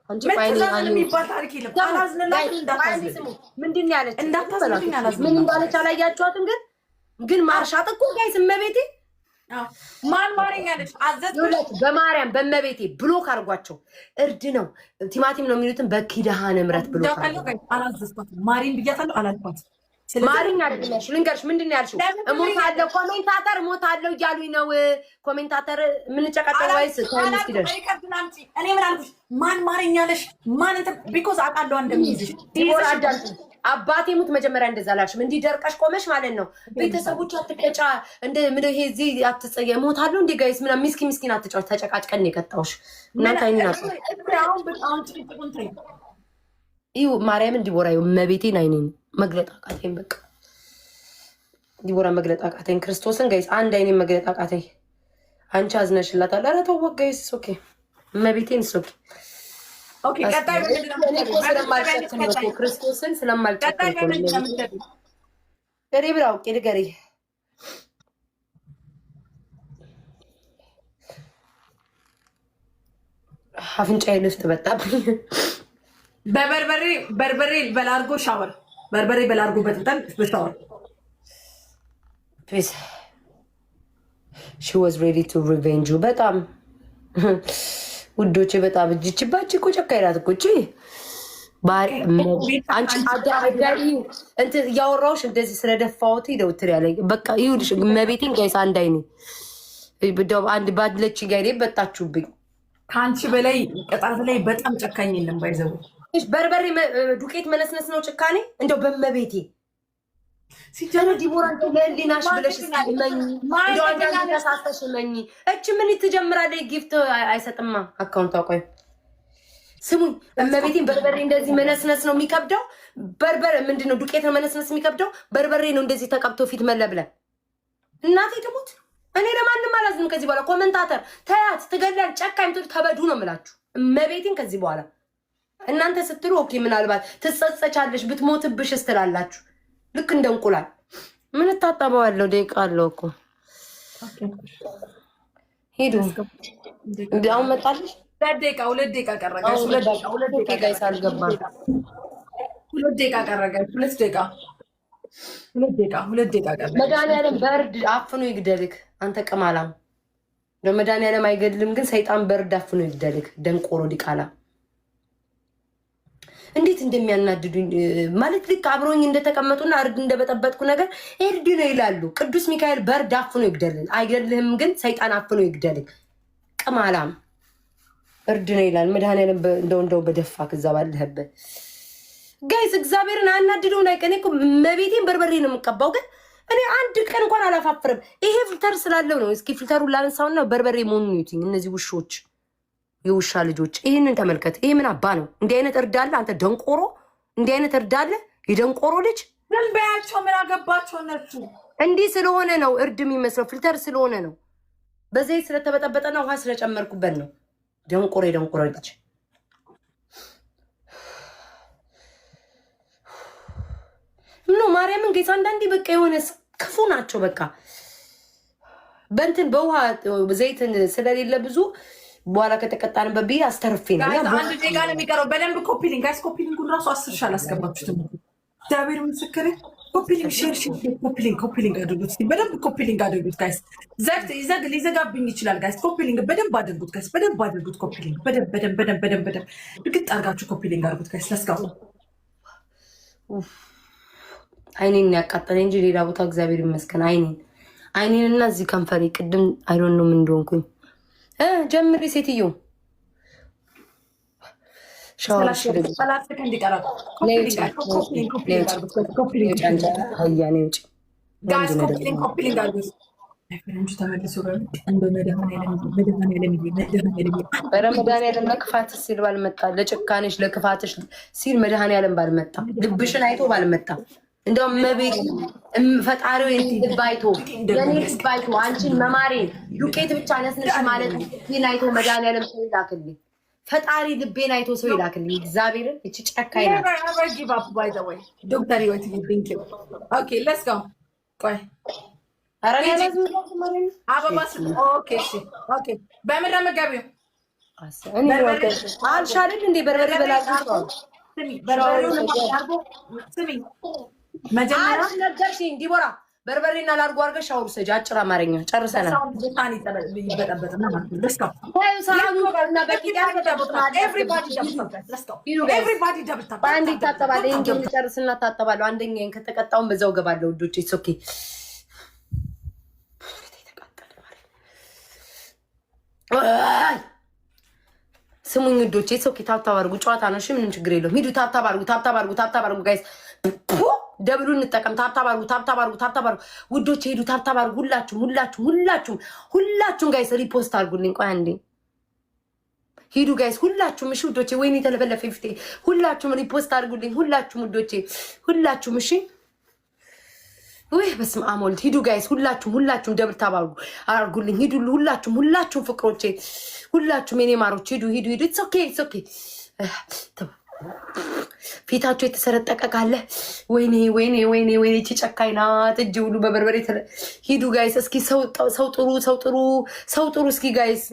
አንቺ ባይኔ አለ የሚባል ታሪክ የለም። አላዝንላት እንዳታዝን ምንድን ያለች ምን እንዳለች አላያችኋትም? ግን ማርሻት እኮ ጋይስ እመቤቴ ማን ማረኛለች አዘዝኩት በማርያም በእመቤቴ ብሎክ አድርጓቸው። እርድ ነው ቲማቲም ነው የሚሉትን በኪዳነ ምሕረት ብሎክ አላዘዝኳትም። ማሪን ብያታለሁ አላልኳት። ማሪኝ አይደለሽ ልንገርሽ ምንድን ነው ያልሽው? እሞታለሁ ኮሜንታተር እሞታለሁ እያሉኝ ነው። ኮሜንታተር ምን ጨቀጨቀ ወይስ ታይምስ ይደርሽ? እኔ ምን አልኩሽ? ማን ማረኛለሽ? ማን እንትን ቢኮዝ አውቃለሁ እንደሚይዝሽ ይወራዳል። አባቴ ሙት መጀመሪያ እንደዛ አላልሽም። እንዲህ ደርቀሽ ቆመሽ ማለት ነው። ቤተሰቦች አትቀጫ እንደ ምን ይሄ እዚህ አትጸየ እሞታለሁ እንደ ጋይስ ምናምን ምስኪን አትጫወች። ተጨቃጭቀን ነው የቀጣሁሽ እናንተ አይኔና አሁን በጣም ጥቁን ታይ ይው ማርያም እንዲቦራዩ መቤቴን አይኔን መግለጥ አቃተኝ። በቃ እንዲቦራ መግለጥ አቃተኝ። ክርስቶስን ጋይስ አንድ አይኔን መግለጥ አቃተኝ። አንቺ አዝነሽላታል። ኧረ ተው ጋይስ ኦኬ መቤቴን ኦኬ ኦኬ ቀጣይ ስለማልጨክን ክርስቶስን ስለማልጨክን ገሬ ብራው ገሬ አፍንጫዬ ልፍት በጣብኝ። በርበሬ በላርጎ ሻወር በርበሬ በላርጎ በጥብጠን በሻወር ፕሊዝ she was ready to revenge you በጣም ውዶቼ በጣም እጅችባች እኮ ጨካኝ ናት እኮ እቺ አንቺ አዳጋሪ እንትን እያወራሁሽ እንደዚህ ስለደፋሁት ይደውትር ያለኝ በቃ ይኸውልሽ መቤቴን ጋይስ አንድ አይኔ አንድ ባድለች ጋይኔ በጣችሁብኝ። ከአንቺ በላይ ቅጣት ላይ በጣም ጨካኝ የለም። ባይዘው በርበሬ ዱቄት መነስነስ ነው ጭካኔ። እንደው በመቤቴ ሲጀምር ዲቦራ ለሊናሽ ብለሽ እስኪመኝ ተሳስተሽ መኝ እቺ ምን ትጀምራለች? ጊፍት አይሰጥማ አካውንት አቆይ ስሙኝ። እመቤቴን በርበሬ እንደዚህ መነስነስ ነው የሚከብደው። በርበሬ ምንድነው ዱቄት ነው መነስነስ የሚከብደው። በርበሬ ነው እንደዚህ ተቀብቶ ፊት መለብለን። እናቴ ትሙት እኔ ለማንም አላዝንም ከዚህ በኋላ። ኮሜንታተር ተያት ትገላል ጨካኝ ምትሉ ተበዱ ነው የምላችሁ። እመቤቴን ከዚህ በኋላ እናንተ ስትሉ ኦኬ ምናልባት ትጸጸቻለሽ ብትሞትብሽ ስትላላችሁ ልክ እንደ እንቁላል ምን ታጣባዋለሁ። ደቂቃ አለው እኮ ሄዱ። አሁን መጣልሽ። ሁለት ደቂቃ ቀረ። ጋይስ አልገባም። ሁለት ደቂቃ ቀረ። መድኃኒዓለም በርድ አፍኖ ይግደልክ አንተ ቅማላም። መድኃኒዓለም አይገድልም ግን ሰይጣን በርድ አፍኖ ይግደልክ ደንቆሮ ዲቃላ። እንዴት እንደሚያናድዱኝ ማለት ልክ አብሮኝ እንደተቀመጡና እርድ እንደበጠበጥኩ ነገር እርድ ነው ይላሉ። ቅዱስ ሚካኤል በርድ አፍኖ ይግደልን። አይገድልህም ግን ሰይጣን አፍኖ ይግደልክ ቅማላም። እርድ ነው ይላል መድኃኒዓለም እንደው በደፋ ከዛ ባለህበት ጋይስ እግዚአብሔርን አናድደውን አይቀኔ እኮ መቤቴን በርበሬ ነው የምቀባው። ግን እኔ አንድ ቀን እንኳን አላፋፍርም። ይሄ ፊልተር ስላለው ነው። እስኪ ፊልተሩን ላነሳውና በርበሬ መሆኑን ይዩትኝ። እነዚህ ውሾች የውሻ ልጆች ይህንን ተመልከት። ይሄ ምን አባ ነው? እንዲህ አይነት እርድ አለ? አንተ ደንቆሮ እንዲህ አይነት እርድ አለ? የደንቆሮ ልጅ ምን በያቸው? ምን አገባቸው እነሱ? እንዲህ ስለሆነ ነው እርድ የሚመስለው፣ ፊልተር ስለሆነ ነው። በዘይት ስለተበጠበጠና ውሃ ስለጨመርኩበት ነው። ደንቆሮ የደንቆሮ ልጅ ምን ነው ማርያምን ጌታ አንዳንዴ በቃ የሆነ ክፉ ናቸው። በቃ በእንትን በውሃ ዘይትን ስለሌለ ብዙ በኋላ ከተቀጣንበት ብዬ አስተርፌ ነው። አንድ ደቂቃ ነው የሚቀረው። በደንብ ኮፒሊንግ ጋይስ፣ ኮፒሊንጉን ራሱ 10 ሺህ አላስገባችሁትም። እግዚአብሔር ምስክሬ። ኮፒሊንግ ሼር ኮፒሊንግ አድርጉት። በደንብ ኮፒሊንግ አድርጉት ጋይስ። ሊዘጋብኝ ይችላል ጋይስ። ኮፒሊንግ በደንብ አድርጉት ጋይስ። በደንብ አድርጉት ኮፒሊንግ። በደንብ እርግጥ አድርጋችሁ ኮፒሊንግ አድርጉት ጋይስ። ለስጋው አይኔን ያቃጠለኝ እንጂ ሌላ ቦታ እግዚአብሔር ይመስገን አይኔንና እዚህ ከንፈሬ ቅድም አይዶን ነው ምን እንደሆንኩኝ ጀምሪ ሴትዮ መድኃኒዓለም ለክፋት ሲል ባልመጣ ለጭካኔሽ ለክፋትሽ ሲል መድኃኒዓለም ባልመጣ ልብሽን አይቶ ባልመጣ እንደውም መቤት ፈጣሪው ባይቶ የኔ ባይቶ አንቺን መማሬን ዱቄት ብቻ ነስንሽ ማለት ይህን አይቶ መድኃኒዓለም ሰው ይላክልኝ። ፈጣሪ ልቤን አይቶ ሰው ይላክልኝ። እግዚአብሔርን እቺ ጨካኝ ናት። ዶክተር ህይወት ኦኬ ሌትስ ጎ ቆይ አረጋለሁ ማለት አበባስ ኦኬ እሺ ኦኬ በምን ረመጋቢው አልሻለኝ እንዴ በርበሬ በላልኩ ስሚ መጀመሪያ ነገርሽኝ ዲቦራ በርበሬና ላርጎ አድርገሽ ሻወር ሰጂ አጭር አማርኛ ጨርሰናል። በአንድ ይታጠባል። ይሄን ጨርስና ታጠባለሁ። አንደኛዬን ከተቀጣውን በዛው ገባለሁ። ውዶቼ ኦኬ ስሙኝ ውዶቼ ኦኬ ታብታብ አድርጉ። ጨዋታ ነው እሺ፣ ምንም ችግር የለውም። ሂዱ ታብታብ አድርጉ፣ ታብታብ አድርጉ፣ ታብታብ አድርጉ ጋይስ። ደብሉ እንጠቀም። ታብታብ አድርጉ፣ ታብታብ አድርጉ፣ ታብታብ አድርጉ ውዶቼ። ሂዱ ታብታብ አድርጉ። ሁላችሁም ጋይስ ሪፖስት አድርጉልኝ። ቆይ አንዴ ሂዱ ጋይስ ሁላችሁም እሺ ውዶቼ። ወይኔ ተለበለፈ ፊቴ። ሁላችሁም ሪፖስት አድርጉልኝ። ሁላችሁም ውዶቼ፣ ሁላችሁም እሺ። ወይ በስመ አብ ወልድ። ሂዱ ጋይስ ሁላችሁም ደብል ታብ አድርጉልኝ። ሂዱ ሁላችሁም ፍቅሮቼ፣ ሁላችሁም የኔ ማሮች ሂዱ። ኢትስ ኦኬ ፊታችሁ የተሰረጠቀ ካለ ወይኔ እቺ ጨካኝ ናት። እጅ ሁሉ በበርበሬ ሂዱ ጋይስ። እስኪ ሰው ጥሩ እስኪ ጋይስ።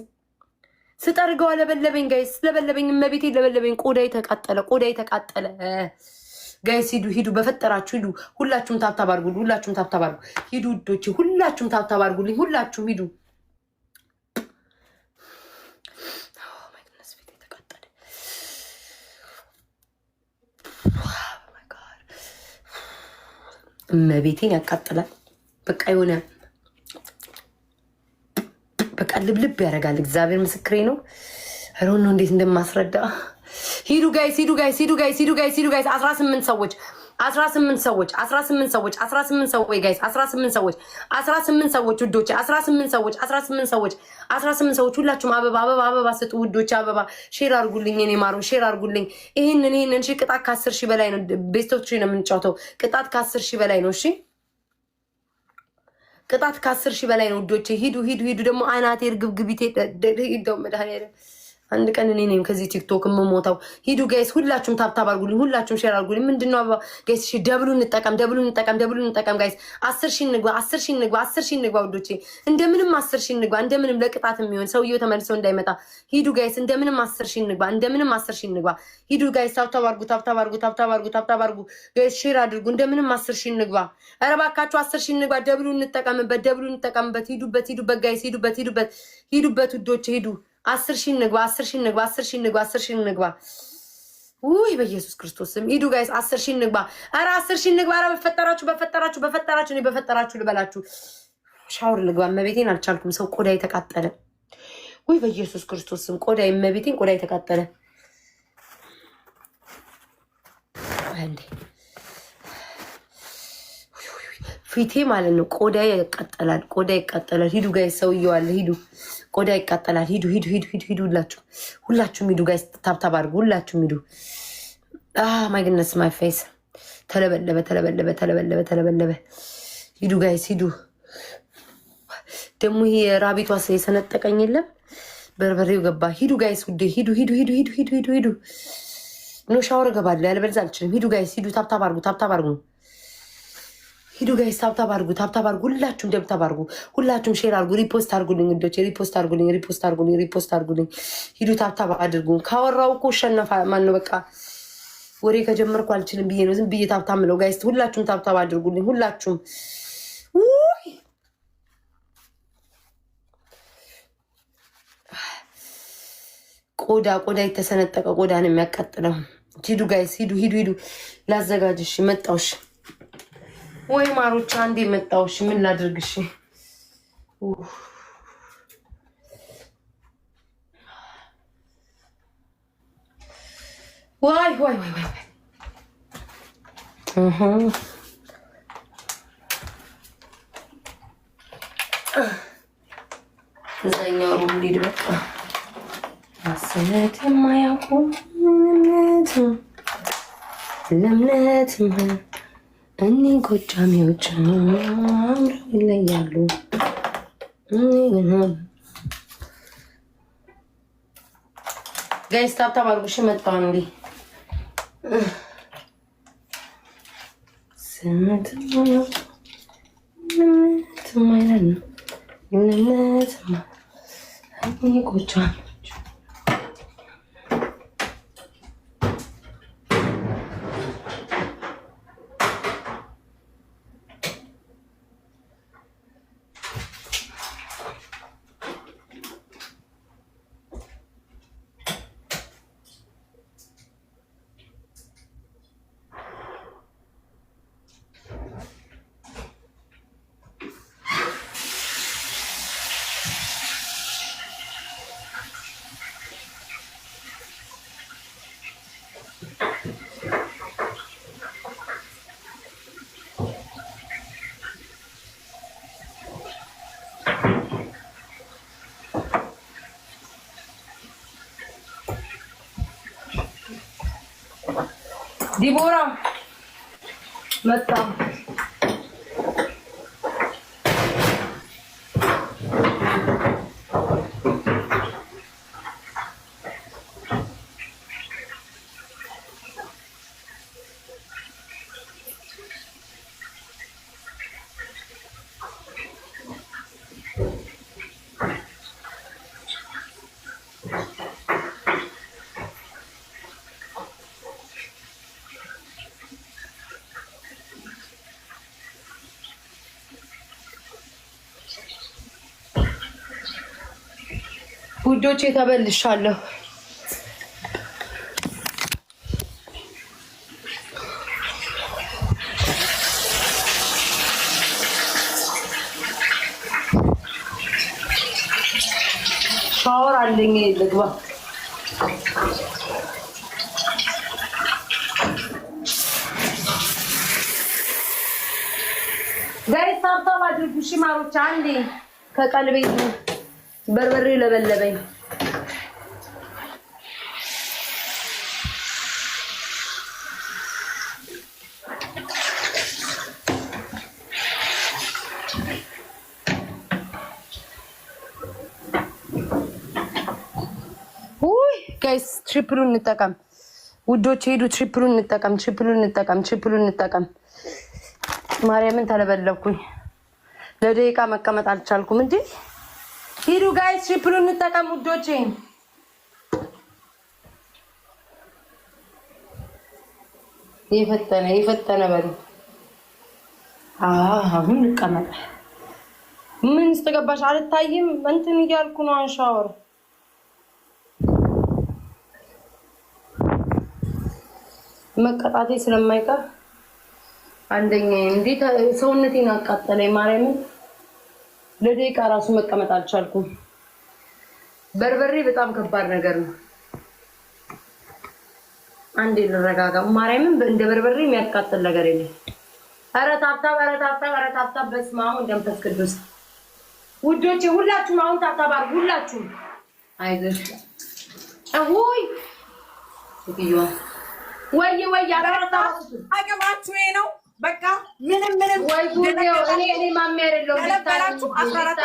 ስጠርገው ለበለበኝ ጋይስ፣ ለበለበኝ እመቤቴ ለበለበኝ። ቆዳይ ተቃጠለ ጋይስ። ሂዱ በፈጠራችሁ ሂዱ። ሁላችሁም ታብታብ አድርጉ። ሂዱ ውዶቼ፣ ሁላችሁም ታብታብ አድርጉልኝ። ሁላችሁም ሂዱ። እመቤቴን ያቃጥላል። በቃ የሆነ በቃ ልብልብ ያደርጋል። እግዚአብሔር ምስክሬ ነው። አሮን ነው እንዴት እንደማስረዳ። ሂዱ ጋይስ 18 ሰዎች 18 ሰዎች ጋይስ 18 ሰዎች ውዶቼ 18 ሰዎች ሁላችሁም አበባ ስጡ ውዶቼ። አበባ ሼር አድርጉልኝ። እኔ ማሩ ሼር አድርጉልኝ። ይሄንን እሺ። ቅጣት ከ10 ሺህ በላይ ነው። ቤስት ኦፍ 3 ነው የምንጫወተው። ቅጣት ከ10 ሺህ በላይ ነው። እሺ ቅጣት ከ10 ሺህ በላይ ነው ውዶቼ። ሂዱ ደግሞ አናቴ እርግብግቢቴ ደው መድኃኒዓለም አንድ ቀን እኔ ነኝ ከዚህ ቲክቶክ የምሞታው። ሂዱ ጋይስ ሁላችሁም ታብታብ አድርጉልኝ። ሁላችሁም ሼር አድርጉልኝ። ምንድነው አበባ ጋይስ? እሺ ደብሉ እንጠቀም ጋይስ። 10 ሺህ እንግባ ውዶቼ። እንደምንም 10 ሺህ እንግባ። እንደምንም ለቅጣት የሚሆን ሰውየው ተመልሰው እንዳይመጣ። ሂዱ ጋይስ እንደምንም 10 ሺህ እንግባ። ሂዱ ጋይስ ታብታብ አድርጉ ጋይስ። ሼር አድርጉ። እንደምንም 10 ሺህ እንግባ። ኧረ እባካችሁ 10 ሺህ እንግባ። ደብሉ እንጠቀምበት። ሂዱበት ጋይስ። ሂዱበት ውዶቼ ሂዱ። 10 ሺህ እንግባ። ውይ በኢየሱስ ክርስቶስ ስም ሂዱ ጋይስ። 10 ሺህ እንግባ። ኧረ 10 ሺህ እንግባ። ኧረ በፈጠራችሁ እኔ በፈጠራችሁ ልበላችሁ። ሻወር ልግባ። እመቤቴን አልቻልኩም። ሰው ቆዳ የተቃጠለ። ውይ በኢየሱስ ክርስቶስ ስም እመቤቴን ቆዳ የተቃጠለ። አንዴ ፊቴ ማለት ነው። ቆዳ ይቃጠላል። ሂዱ ጋይስ። ሰውየው አለ። ሂዱ ቆዳ ይቃጠላል። ሂዱ ሁላችሁም ሂዱ ጋይስ። ታብታብ አድርጉ። ሁላችሁም ሂዱ። ማይ ግነስ ማይ ፌስ ተለበለበ። ሂዱ ጋይስ ሂዱ። ደግሞ ይሄ ራቢቷ የሰነጠቀኝ የለም በርበሬው ገባ። ሂዱ ጋይስ ውዴ ሂዱ። ኖ ሻወር እገባለሁ ያለበለዚያ አልችልም። ሂዱ ጋይስ ሂዱ። ታብታብ አድርጉ። ሂዱ ጋይስ ታብታብ አድርጉ። ሁላችሁም ደብታብ አድርጉ። ሁላችሁም ሼር አድርጉ። ሪፖስት አድርጉልኝ ውዶቼ። ሪፖስት አድርጉልኝ። ሂዱ ታብታብ አድርጉ። ካወራው እኮ ሸነፋ ማነው? በቃ ወሬ ከጀመርኩ አልችልም ብዬ ነው ዝም ብዬ ታብታብ ምለው። ጋይስ ሁላችሁም ታብታብ አድርጉልኝ። ሁላችሁም ቆዳ የተሰነጠቀ ቆዳ ነው የሚያቃጥለው። ሂዱ ጋይስ ሂዱ። ላዘጋጅሽ መጣውሽ ወይ ማሮች አንዴ መጣውሽ። ምን ላድርግሽ? ዋይ እዛኛው ሩም ሊድ በቃ አሰነት የማያውቁ ለምነት እኔ ጎጃሚዎች አምረው ይለያሉ። ጋይስ ታብታብ አድርጉሽ። መጣሁ እንዴ ስንት ማይላል እኔ ጎጃሚዎች ዲቦራ መጣ ውዶቼ ተበልሻለሁ። ሻወር አለኝ ልግባ። ጋይስ ታብታብ አድርጉ። እሺ ማሮች አንዴ ከቀልቤ በርበሬ ለበለበኝ። ጋይስ ትሪፕሉን እንጠቀም ውዶች፣ ሄዱ። ትሪፕሉን እንጠቀም። ማርያምን ተለበለብኩኝ። ለደቂቃ መቀመጥ አልቻልኩም እንዴ። ሂዱ ጋይስ ትሪፕሉን እንጠቀም ውዶቼ። የፈጠነ በሉ። አሁን እንቀመጥ። ምን ስትገባሽ አልታይም እንትን እያልኩ ነው። አንሻወር መቀጣቴ ስለማይቀር አንደኛ እንዴት ሰውነቴን አቃጠለኝ። ማርያምን ለደቂቃ ራሱ መቀመጥ አልቻልኩም። በርበሬ በጣም ከባድ ነገር ነው። አንዴ ልረጋጋ። ማርያምን እንደ በርበሬ የሚያቃጥል ነገር የለም። ኧረ ታብታብ በስመ አብ ወመንፈስ ቅዱስ። ውዶቼ ሁላችሁም አሁን ታብታብ አድርጉ። ሁላችሁም አይዞሽ። አሁይ ትይዩ ወይ አገባችሁ ነው በቃ ምንም ወይ ጉዴው። እኔ ማሚ አይደለሁ ለበላችሁ 14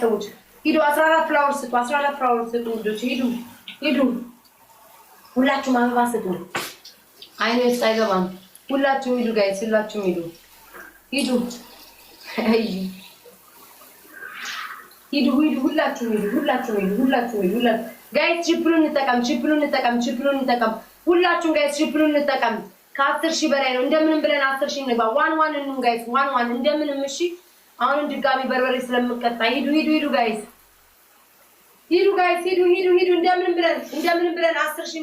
ሰዎች ሂዱ። 14 ፍላወር ስጡ ውዶች። ሂዱ ሁላችሁም አበባ ስጡ። አይኔ ውስጥ አይገባም። ሁላችሁም ሂዱ ጋይስ፣ ሁላችሁም ሂዱ። ሁላችሁም ሂዱ ጋይስ። ትሪፕሉን እንጠቀም። ሁላችሁም ጋይስ ትሪፕሉን እንጠቀም። ከ10 ሺህ በላይ ነው። እንደምንም ብለን 10 ሺህ እንግባ። ዋን እንኑ ጋይስ፣ ዋን እንደምንም። እሺ አሁን ድጋሚ በርበሬ ስለምቀጣ ሂዱ ጋይስ፣ እንደምንም ብለን 10 ሺህ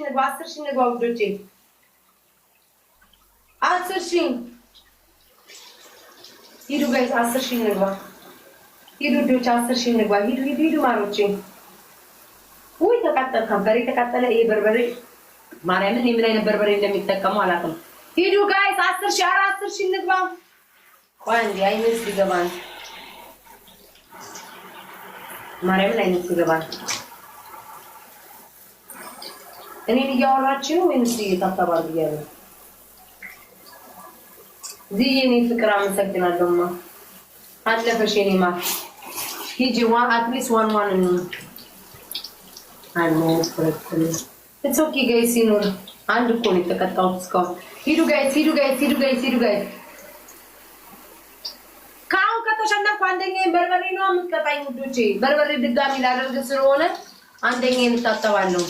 እንግባ ውዶቼ። 10 ሺህ ሂዱ ጋይስ፣ 10 ሺህ እንግባ። ሂዱ ዶች 10 ሺህ እንግባ። ሂዱ ማሮቼ። ውይ ተቃጠል፣ ከበሬ ተቃጠለ። ይሄ በርበሬ ማርያምን የምን አይነት በርበሬ እንደሚጠቀሙ አላውቅም። ሂዱ ጋይስ 10 ሺህ 10 ሺህ እንግባ። ዋንዲ አይነስ ይገባል። ማርያምን አይነስ ይገባል። እኔን እያወራችሁ ነው ወይስ እየታተባሉ ይያሉ? ዚዬኔ ፍቅር አመሰግናለሁማ። አለፈሽ የኔ ማር። ሂጂ አትሊስት ዋን ነው አለ ፍቅር። ኢትስ ኦኬ ጋይስ። ይኖር አንድ እኮ ነው የተቀጣሁት እስካሁን። ሂዱ ጋይስ። ካሁን ከተሸነፍኩ አንደኛዬን በርበሬ ነው የምትቀጣኝ ውዶቼ። በርበሬ ድጋሚ ላደርግ ስለሆነ አንደኛዬን እታጠባለሁ።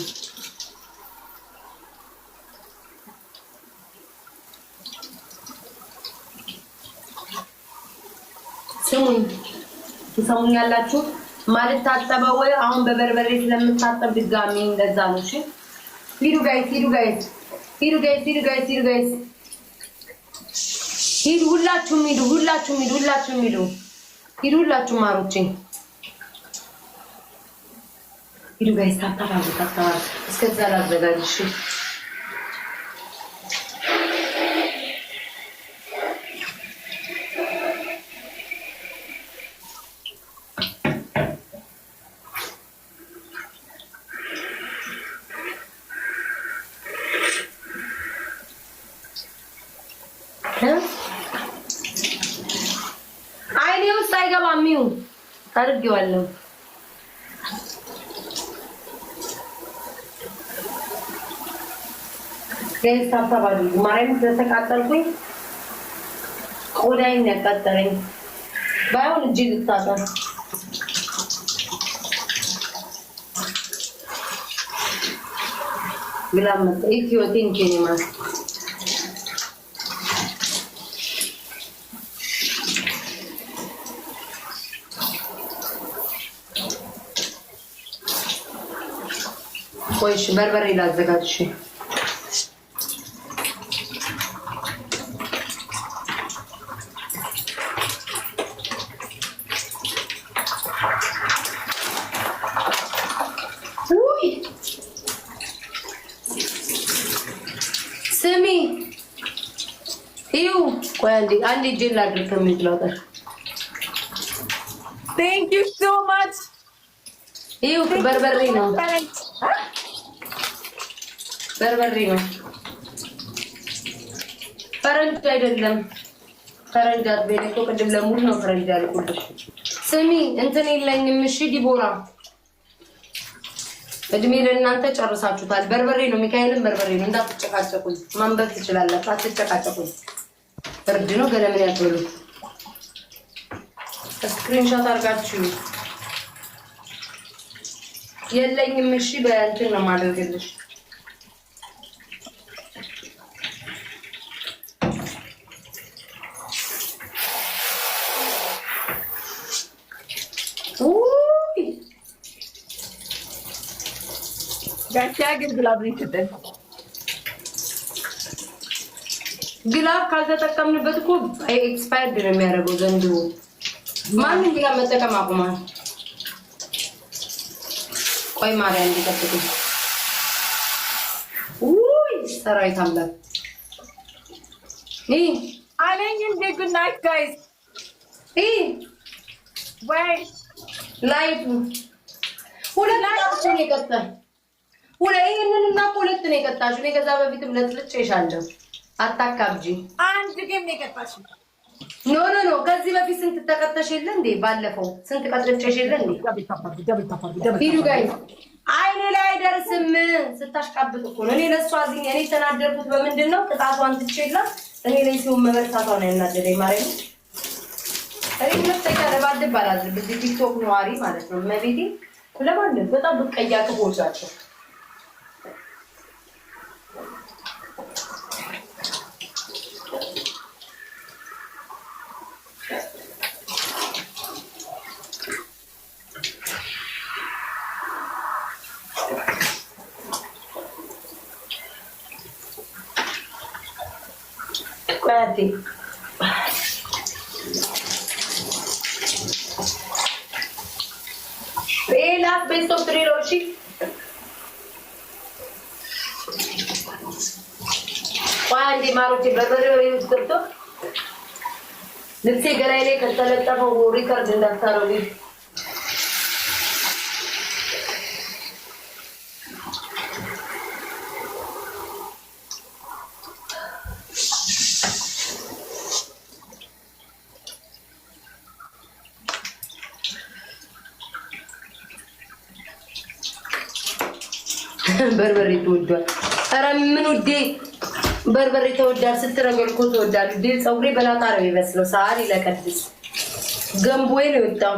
ስሙኝ ያላችሁ ማለት ታጠበው አሁን በበርበሬ ስለምታጠብ ድጋሚ እንደዛ ነው። እሺ ሂዱ ጋይስ። ሁላችሁም ማሮቼ ሂዱ ጋይስ። ታጠባ እስከዛ ላዘጋጅ። አይገባም ይሁን ታርጌዋለሁ ከስታፋባዱ ማርያም ተተቃጠልኩኝ ቆዳዬን ያቃጠለኝ ባይሆን እጅ ልታጣ ግላመት ኢትዮቲን ኬኒማ ቆይሽ በርበሬ ላዘጋጅሽ ስሚ ይው ቆይ አንዴ ጄል አድርግ ከሚጥላታሽ Thank you so much. ይው በርበሬ ነው በርበሬ ነው ፈረንጅ አይደለም ፈረንጅ አትበይኝ እኮ ቅድም ለሙሉ ነው ፈረንጅ አልኩልሽ ስሚ እንትን የለኝም እሺ ዲቦራ እድሜ ለእናንተ ጨርሳችሁታል በርበሬ ነው ሚካኤልን በርበሬ ነው እንዳትጨቃጨቁኝ ማንበብ ትችላላችሁ አትጨቃጨቁኝ እርድ ነው ገለምን ያትበሉ ስክሪንሾት አድርጋችሁ የለኝም እሺ በእንትን ነው ማድረግልሽ Gerçeğe ግላብ ይችላል ግላብ ካልተጠቀምንበት እኮ ኤክስፓየርድ ነው የሚያደርገው ዘንድሮ ማንም ግላብ መጠቀም አቁሟል ቆይ ማርያም እንዲጠብቁ ውይ ሰራዊት አምላክ አለኝ እንደ good night guys wait ላይቱ ሁለት ነው የቀጣኝ ሁለይንና ሁለት ነው የቀጣሽ እኔ ከዛ በፊትም ለጥልጭሻለሁ አታካብጂ አንድ ጌም ነው የቀጣሽ ኖ ከዚህ በፊት ስንት ተቀጣሽ የለ እንዴ ባለፈው ስንት ቀጥልጭሽ የለ እንዴ ሂዱ ጋይስ አይኔ ላይ አይደርስም ስታሽቃብጥ እኮ ነው እኔ ለሷ አዝኝ እኔ ተናደርኩት በምንድነው ቅጣቷን ትችይላት እኔ ላይ ሲሆን መበርታቷ ነው ያናደደኝ ማርያም እኔ መተካ ለባድ ባላዝ በዚህ ቲክቶክ ነዋሪ ማለት ነው መቤቴ ለባድ በጣም በቀያ ከቦቻቸው Guardi. Last best of 3 Roshi. Guardi Maruti brother use करतो. नित्य गरायले करता लगता वो रिकॉर्ड देता रोगी. በርበሬ ተወዷል ኧረ ምን ውዴ በርበሬ ተወዷል ስትረገል እኮ ተወዷል ዲል ፀጉሬ በላጣ ነው የሚመስለው ሳሪ ለቀድስ ገንቦዬ ነው የወጣው